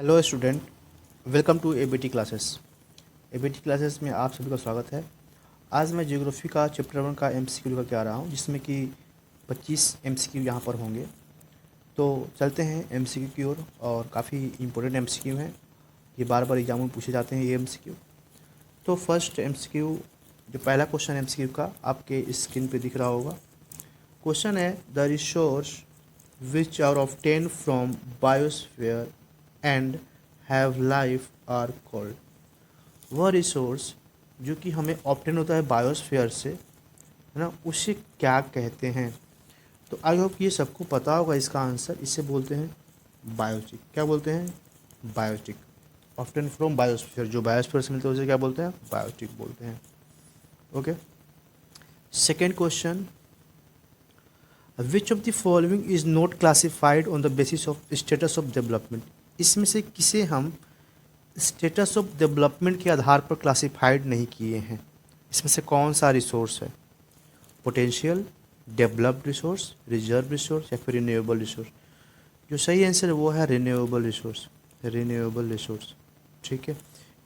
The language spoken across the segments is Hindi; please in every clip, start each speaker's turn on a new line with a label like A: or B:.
A: Hello student, welcome to ABT classes. ABT classes में आप सभी का स्वागत है। आज मैं ज्योग्राफी का चैप्टर 1 का एमसीक्यू लेकर के आ रहा हूँ, जिसमें कि 25 एमसीक्यू यहाँ पर होंगे। तो चलते हैं एमसीक्यू की ओर, और काफ़ी इंपॉर्टेंट एमसीक्यू हैं, ये बार बार एग्जाम में पूछे जाते हैं ये एमसीक्यू। तो फर्स्ट एमसीक्यू, जो पहला क्वेश्चन एमसीक्यू का आपके स्क्रीन पे दिख रहा होगा। क्वेश्चन है, the resource which are obtain from biosphere and have life are called. वह रिसोर्स जो कि हमें ऑब्टेन होता है बायोस्फीयर से, है ना, उसे क्या कहते हैं। तो आई होप ये सबको पता होगा इसका आंसर। इसे बोलते हैं बायोटिक। क्या बोलते हैं? बायोटिक। ऑब्टेन फ्रॉम बायोस्फीयर, जो बायोस्फीयर से मिलते हैं उसे क्या बोलते हैं? बायोटिक बोलते हैं। Okay. Second question, which of the following is not classified on the basis of status of development. इसमें से किसे हम स्टेटस ऑफ डेवलपमेंट के आधार पर क्लासिफाइड नहीं किए हैं? इसमें से कौन सा रिसोर्स है? Potential, developed resource, reserve resource या फिर रिन्यूएबल रिसोर्स? जो सही आंसर है वो है रिन्यूएबल रिसोर्स। रिन्यूएबल रिसोर्स, ठीक है।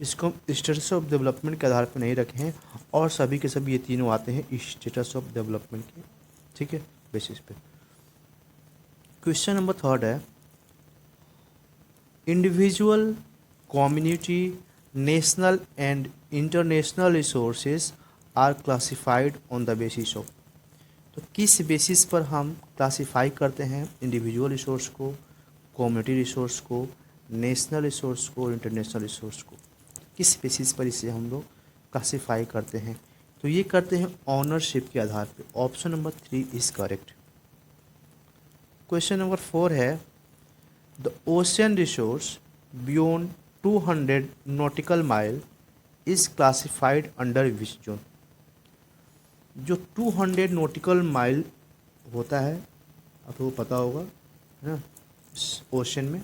A: इसको हम स्टेटस ऑफ डेवलपमेंट के आधार पर नहीं रखे हैं, और सभी के सभी ये तीनों आते हैं स्टेटस ऑफ डेवलपमेंट के, ठीक है, बेसिस पे। क्वेश्चन नंबर थर्ड है, individual, community, national and international resources are classified on the basis of। तो किस बेसिस पर हम क्लासीफाई करते हैं इंडिविजुअल रिसोर्स को, कम्युनिटी रिसोर्स को, नेशनल रिसोर्स को, इंटरनेशनल रिसोर्स को? किस बेसिस पर इसे हम लोग क्लासीफाई करते हैं? तो ये करते हैं ऑनरशिप के आधार पे। Option number 3 is correct. Question number 4 है, the ocean resource beyond 200 nautical mile is classified under which zone. जो 200 नॉटिकल माइल होता है, आपको पता होगा, है ना, ओशन में,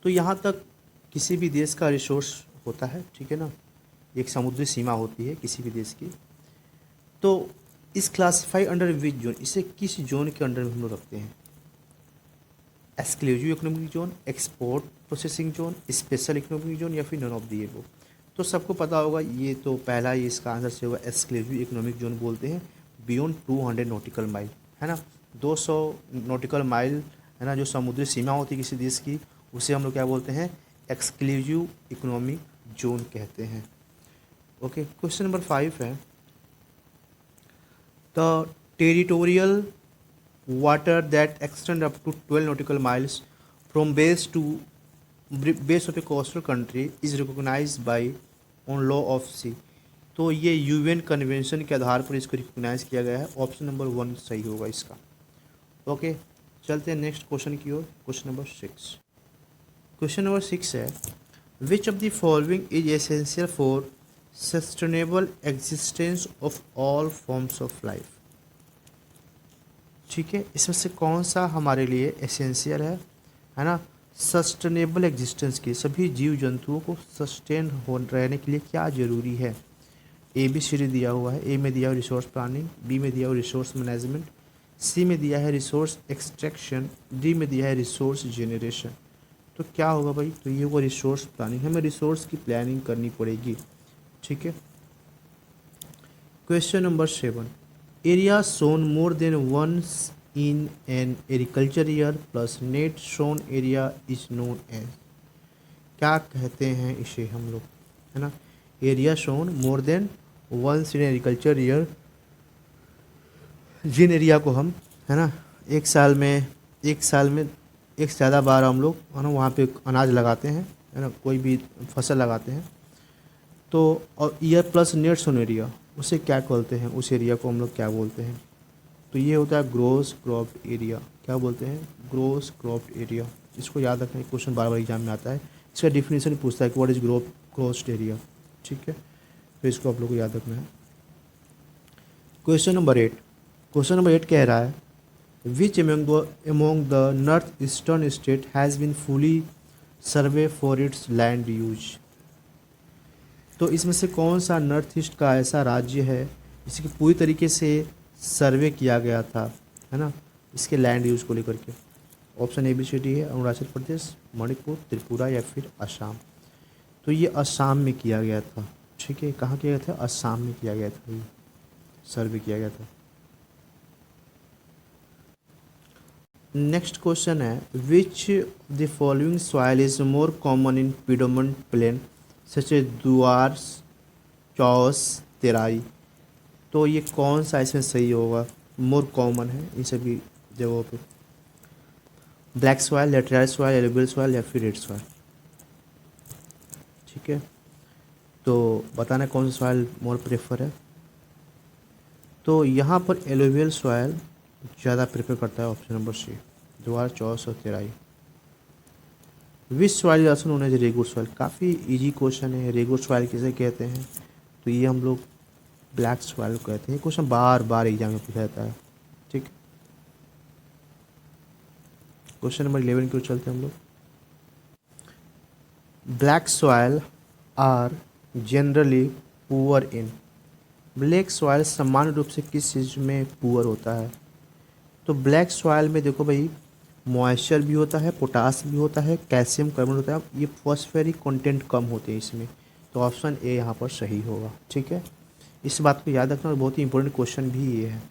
A: तो यहाँ तक किसी भी देश का रिसोर्स होता है, ठीक है ना, एक समुद्री सीमा होती है किसी भी देश की। तो इस क्लासिफाई अंडर विच जोन, इसे किस जोन के अंडर में हम लोग रखते हैं? Exclusive economic zone, export processing zone, special economic zone या फिर नॉन ऑफ दी एबव। तो सबको पता होगा, ये तो पहला ही इसका आंसर से होगा, एक्सक्लूसिव इकोनॉमिक जोन बोलते हैं बियॉन्ड 200 नॉटिकल माइल, है ना, 200 नॉटिकल माइल, है ना, जो समुद्री सीमा होती है किसी देश की, उसे हम लोग क्या बोलते हैं? एक्सक्लूसिव इकोनॉमिक जोन कहते हैं। ओके। क्वेश्चन नंबर 5 है, the territorial water that extend up to 12 nautical miles from base of a coastal country is recognized by on law of sea। तो ये यूएन कन्वेंशन के आधार पर इसको रिकॉग्नाइज किया गया है। ऑप्शन नंबर 1 सही होगा इसका। ओके, चलते हैं नेक्स्ट क्वेश्चन की ओर। Question number 6। क्वेश्चन नंबर 6 है, which of the following is essential for sustainable existence of all forms of life. ठीक है, इसमें से कौन सा हमारे लिए एसेंशियल है ना, सस्टेनेबल एग्जिस्टेंस के, सभी जीव जंतुओं को सस्टेन हो रहने के लिए क्या ज़रूरी है? ए बी सी डी दिया हुआ है। ए में दिया हुआ रिसोर्स प्लानिंग, बी में दिया हुआ रिसोर्स मैनेजमेंट, सी में दिया है रिसोर्स एक्सट्रैक्शन, डी में दिया है रिसोर्स जेनरेशन। तो क्या होगा भाई? तो ये होगा रिसोर्स प्लानिंग। हमें रिसोर्स की प्लानिंग करनी पड़ेगी, ठीक है। Question number 7, area sown more than once in an agriculture year plus net sown area is known as। क्या कहते हैं इसे हम लोग, है ना? Area sown more than once in agriculture year, जिन एरिया को हम, है ना, एक साल में एक से ज़्यादा बार हम लोग, है ना, वहाँ पे अनाज लगाते हैं, है ना, कोई भी फसल लगाते हैं। तो और year plus net sown area, उसे क्या बोलते हैं? उस एरिया को हम लोग क्या बोलते हैं? तो ये होता है ग्रोस क्रॉप्ड एरिया। क्या बोलते हैं? Gross cropped area. इसको याद रखना, क्वेश्चन बार बार एग्जाम में आता है। इसका डिफिनीशन पूछता है कि व्हाट इज ग्रोस्ड एरिया, ठीक है, तो इसको आप लोग को याद रखना है। Question number 8। क्वेश्चन नंबर 8 कह रहा है, which among the north eastern state has been fully survey for its land use. तो इसमें से कौन सा नॉर्थ ईस्ट का ऐसा राज्य है जिसकी पूरी तरीके से सर्वे किया गया था, है ना, इसके लैंड यूज़ को लेकर के? Option A B C D है अरुणाचल प्रदेश, मणिपुर, त्रिपुरा या फिर असम। तो ये असम में किया गया था। ठीक है, कहाँ किया गया था? असम में किया गया था, ये सर्वे किया गया था। नेक्स्ट क्वेश्चन है which the following soil is more common in predominant plain such a Duars, Chos, Terai. तो ये कौन सा इसमें सही होगा? मोर कॉमन है इन सभी जगहों पे। Black soil, laterite soil, alluvial soil या फिर रेड सॉइल। ठीक है, तो बताना कौन सा सॉइल मोर प्रेफर है। तो यहाँ पर एलुवियल सॉइल ज़्यादा प्रेफर करता है, ऑप्शन नंबर सी, द्वार, चौस और Terai. Which soil is also known as regur soil. काफ़ी इजी क्वेश्चन है। रेगुर सॉइल किसे कहते हैं? तो ये हम लोग ब्लैक सॉइल कहते हैं। क्वेश्चन बार बार एग्जाम में पूछा जाता है। ठीक, क्वेश्चन नंबर 11 की ओर चलते हैं हम लोग। Black soil are generally poor in. Black soil सामान्य रूप से किस चीज़ में पुअर होता है? तो ब्लैक सॉइल में देखो भाई, मॉइस्चर भी होता है, पोटास भी होता है, कैल्शियम कार्बोनेट होता है, ये फॉस्फेरिक कंटेंट कम होते हैं इसमें। तो ऑप्शन ए यहाँ पर सही होगा। ठीक है, इस बात को याद रखना, बहुत ही इंपॉर्टेंट क्वेश्चन भी ये है।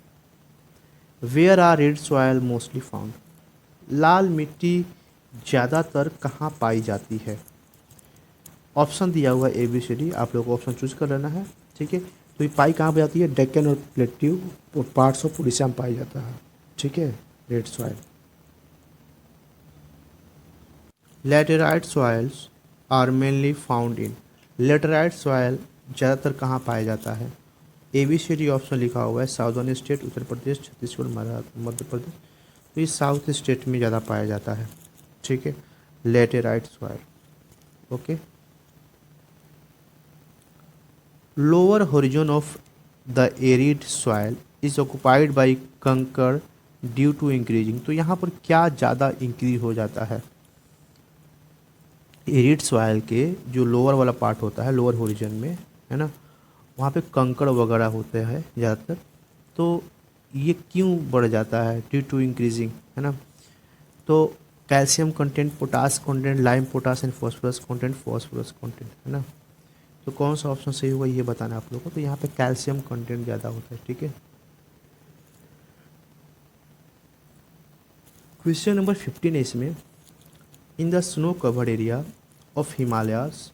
A: Where are red soil mostly found. लाल मिट्टी ज़्यादातर कहाँ पाई जाती है? ऑप्शन दिया हुआ ए बी सी डी, आप लोग को ऑप्शन चूज कर लेना है। ठीक है, तो ये पाई कहाँ पर जाती है? डेक्कन और प्लेट्यू पार्ट्स ऑफ उड़ीसा में पाई जाता है। ठीक है, red soil. Laterite soils are mainly found in. Laterite soil ज़्यादातर कहाँ पाया जाता है? A B C D option लिखा हुआ है, साउदर्न स्टेट, उत्तर प्रदेश, छत्तीसगढ़, महाराष्ट्र, मध्य प्रदेश। तो ये साउथ स्टेट में ज़्यादा पाया जाता है। ठीक है, laterite soil. Okay, lower horizon of the arid soil is occupied by कंकर ड्यू टू इंक्रीजिंग। तो यहाँ पर क्या ज़्यादा इंक्रीज हो जाता है? एरिड सॉइल के जो लोअर वाला पार्ट होता है, लोअर होरिजन में, है ना, वहाँ पे कंकड़ वगैरह होते हैं ज़्यादातर। तो ये क्यों बढ़ जाता है? ड्यू टू इंक्रीजिंग, है ना। तो calcium content, potash content, lime potash and phosphorus content, है ना। तो कौन सा ऑप्शन सही होगा ये बताना है आप लोगों को। तो यहाँ पे कैल्शियम कंटेंट ज़्यादा होता है। ठीक है, क्वेश्चन नंबर 15 है इसमें। In the snow covered area of Himalayas,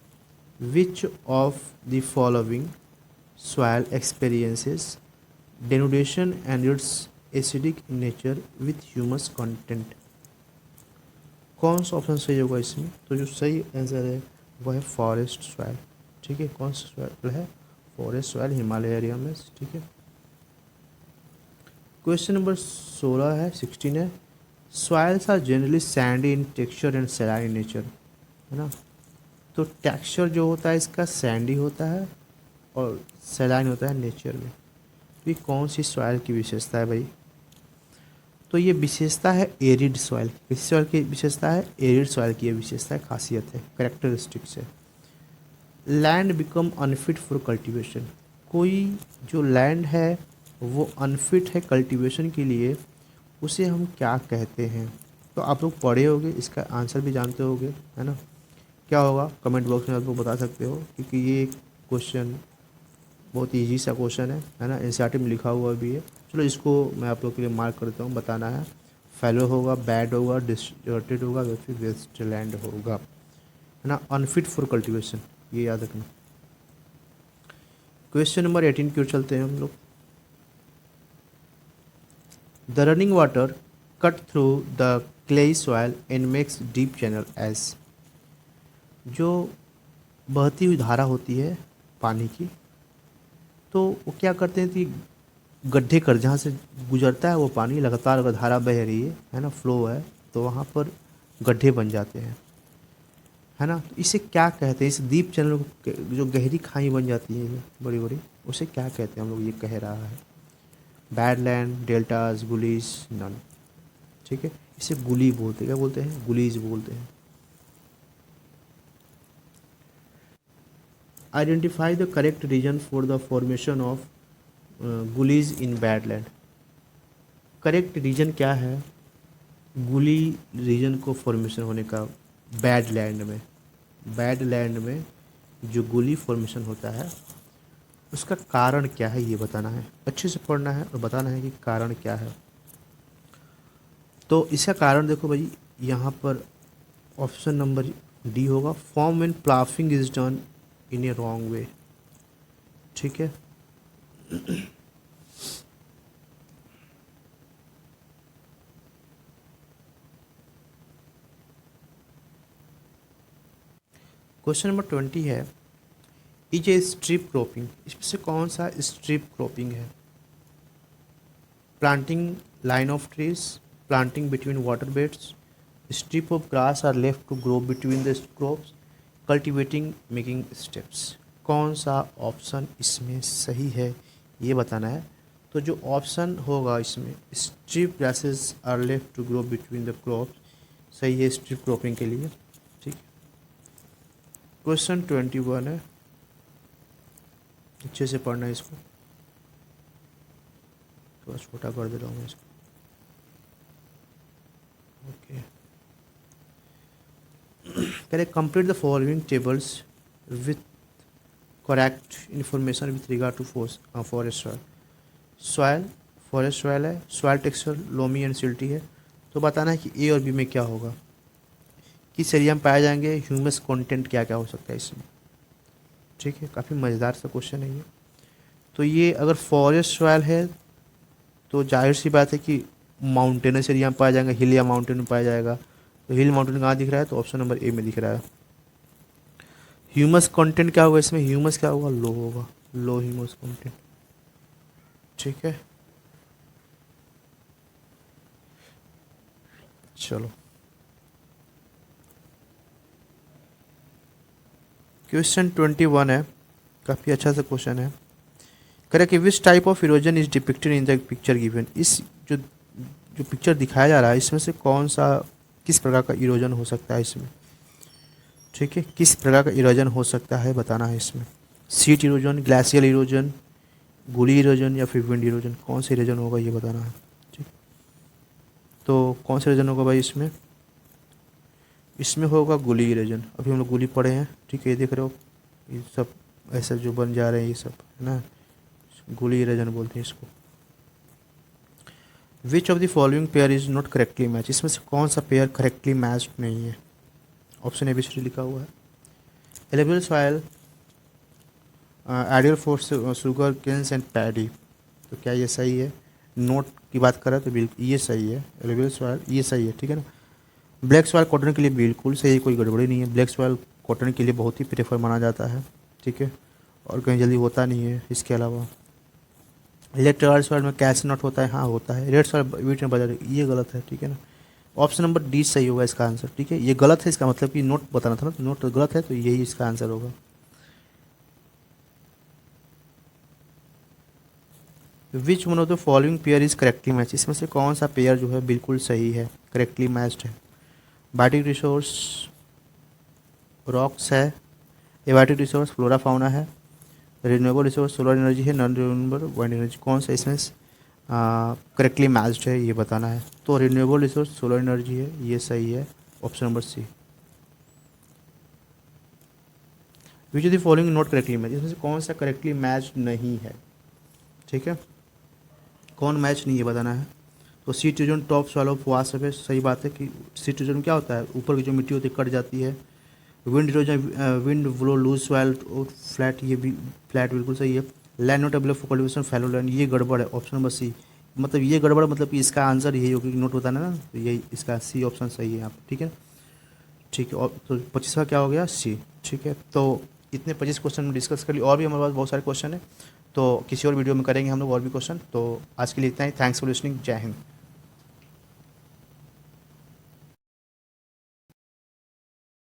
A: which of the following soil experiences denudation and its acidic in nature with humus content? कौन सा ऑप्शन सही होगा इसमें? तो जो सही आंसर है वह है फॉरेस्ट सॉइल। ठीक है, कौन सा सॉइल है? फॉरेस्ट सॉइल, हिमालय एरिया में। ठीक है, क्वेश्चन नंबर 16 है। Soils are generally sandy in texture and saline in nature, है ना। तो टेक्सचर जो होता है इसका सैंडी होता है और सैलाइन होता है नेचर में। तो ये कौन सी सॉइल की विशेषता है भाई? तो ये विशेषता है एरिड सॉइल। किस सॉइल की विशेषता है? एरिड सॉइल की ये विशेषता है, खासियत है, करेक्टरिस्टिक्स है। Land become unfit for cultivation. कोई जो लैंड है वो अनफिट है कल्टीवेशन के लिए, उसे हम क्या कहते हैं? तो आप लोग पढ़े होंगे, इसका आंसर भी जानते होंगे, है ना। क्या होगा कमेंट बॉक्स में आप लोग बता सकते हो, क्योंकि ये क्वेश्चन बहुत ईजी सा क्वेश्चन है ना, एनसीईआरटी में लिखा हुआ भी है। चलो इसको मैं आप लोग के लिए मार्क करता हूँ। बताना है फैलो होगा, बैड होगा, डिस्टर्टेड होगा या फिर वेस्टलैंड होगा, है ना। अनफिट फॉर कल्टीवेशन, ये याद रखना। क्वेश्चन नंबर 18 की ओर चलते हैं हम लोग। The running water cut through the clayey soil and makes deep channel as. जो बहती हुई धारा होती है पानी की, तो वो क्या करते हैं कि गड्ढे कर, जहाँ से गुजरता है वो पानी लगातार, अगर धारा बह रही है ना, फ्लो है, तो वहाँ पर गड्ढे बन जाते हैं, है ना। तो इसे क्या कहते हैं? इस डीप चैनल जो गहरी खाई बन जाती है बड़ी बड़ी, उसे क्या कहते हैं हम लोग? ये कह रहा है बैडलैंड, डेल्टास, गुलीज, नन। ठीक है, इसे गुली बोलते हैं। क्या बोलते हैं? गुलीज बोलते हैं। Identify the correct reason for the formation of gullies in badland. Correct reason क्या है गूली रीजन को फॉर्मेशन होने का बैड लैंड में जो गूली फॉर्मेशन होता है उसका कारण क्या है ये बताना है, अच्छे से पढ़ना है और बताना है कि कारण क्या है। तो इसका कारण देखो भाई, यहाँ पर ऑप्शन नंबर डी होगा, form when ploughing is done in a wrong way. ठीक है, क्वेश्चन नंबर 20 है, इज ए स्ट्रिप क्रॉपिंग, इसमें से कौन सा स्ट्रिप क्रॉपिंग है? Planting line of trees, planting between water beds, strip of grass are left to grow between the crops, cultivating making steps. कौन सा ऑप्शन इसमें सही है ये बताना है। तो जो ऑप्शन होगा इसमें, strip grasses are left to grow between the crops, सही है स्ट्रिप क्रॉपिंग के लिए। ठीक, क्वेश्चन 21 है, अच्छे से पढ़ना है इसको, थोड़ा छोटा कर दे रहा हूँ मैं इसको। ओके, पहले complete the following tables with correct information with regard to forest soil. Soil, forest soil है, soil texture loamy and silty है। तो बताना है कि ए और बी में क्या होगा, किस एरिया में पाए जाएंगे, ह्यूमस कंटेंट क्या क्या हो सकता है इसमें। ठीक है, काफ़ी मज़ेदार सा क्वेश्चन है ये। तो ये अगर फॉरेस्ट सॉइल है तो जाहिर सी बात है कि माउंटेनस एरिया में पाया जाएगा, हिल या माउंटेन में पाया जाएगा। तो हिल माउंटेन कहाँ दिख रहा है, तो ऑप्शन नंबर ए में दिख रहा है। ह्यूमस कंटेंट क्या होगा इसमें, ह्यूमस क्या होगा, लो होगा, लो ह्यूमस कंटेंट। ठीक है, चलो क्वेश्चन 21 है, काफ़ी अच्छा सा क्वेश्चन है। Correct, which type of erosion is depicted in the picture given. इस जो जो पिक्चर दिखाया जा रहा है इसमें से कौन सा, किस प्रकार का इरोजन हो सकता है इसमें। ठीक है, किस प्रकार का इरोजन हो सकता है बताना है इसमें। Sheet erosion, glacial erosion, gully erosion या फिर विंड इरोजन, कौन सा इरोजन होगा ये बताना है। ठीक, तो कौन सा इरोजन होगा भाई इसमें, इसमें होगा गूली इरोजन। अभी हम लोग गूली पढ़े हैं, ठीक है, ये देख रहे हो ये सब ऐसा जो बन जा रहे हैं ये सब है ना, गूली इरोजन बोलते हैं इसको। विच of the following pair is not correctly match, इसमें से कौन सा पेयर करेक्टली मैच नहीं है। ऑप्शन एबीसीडी लिखा हुआ है। एलेबल soil ideal for sugar canes and paddy, तो क्या ये सही है। नोट की बात करें तो बिल्कुल ये सही है, एलेबल सॉइल ये सही है। ठीक है ना, ब्लैक सॉइल कॉटन के लिए बिल्कुल सही है, कोई गड़बड़ी नहीं है। ब्लैक सॉइल कॉटन के लिए बहुत ही प्रेफर माना जाता है। ठीक है, और कहीं जल्दी होता नहीं है। इसके अलावा रेड सॉइल में कैच नॉट होता है, हाँ होता है। रेड सॉइल वीट में बजा, ये गलत है। ठीक है ना, ऑप्शन नंबर डी सही होगा इसका आंसर। ठीक है, ये गलत है, इसका मतलब कि नोट बताना था ना, तो नोट गलत है तो यही इसका आंसर होगा। Which one of the following pair is correctly match, इसमें से कौन सा पेयर जो है बिल्कुल सही है, करेक्टली मैच्ड है। बायोटिक रिसोर्स रॉक्स है, एबायोटिक रिसोर्स फ्लोरा फाउना है, रिन्यूएबल रिसोर्स सोलर एनर्जी है, नॉन रिन्यूएबल वाइंड एनर्जी, कौन सा इसमें करेक्टली मैच्ड है ये बताना है। तो रिन्यूएबल रिसोर्स सोलर एनर्जी है, ये सही है, option number C. Which of the following not correctly match, इसमें से कौन सा करेक्टली मैच नहीं है। ठीक है, कौन मैच नहीं है बताना है। तो seat erosion top soil of vast surface, सही बात है कि सीट इरोजन क्या होता है, ऊपर की जो मिट्टी होती है कट जाती है। Wind erosion, wind blow loose soil और फ्लैट, ये भी फ्लैट बिल्कुल सही है। Land not available for cultivation fallow land, ये गड़बड़ है, ऑप्शन नंबर सी। मतलब ये गड़बड़ मतलब कि इसका आंसर यही होगा कि नोट बताना ना, तो यही इसका सी ऑप्शन सही है यहाँ पर। ठीक है, ठीक है, और तो 25वां क्या हो गया, सी। ठीक है, तो इतने 25 क्वेश्चन में डिस्कस कर लिए, और भी हमारे पास बहुत सारे क्वेश्चन है, तो किसी और वीडियो में करेंगे हम लोग और भी क्वेश्चन। तो आज के लिए इतना ही, थैंक्स फॉर लिसनिंग, जय हिंद।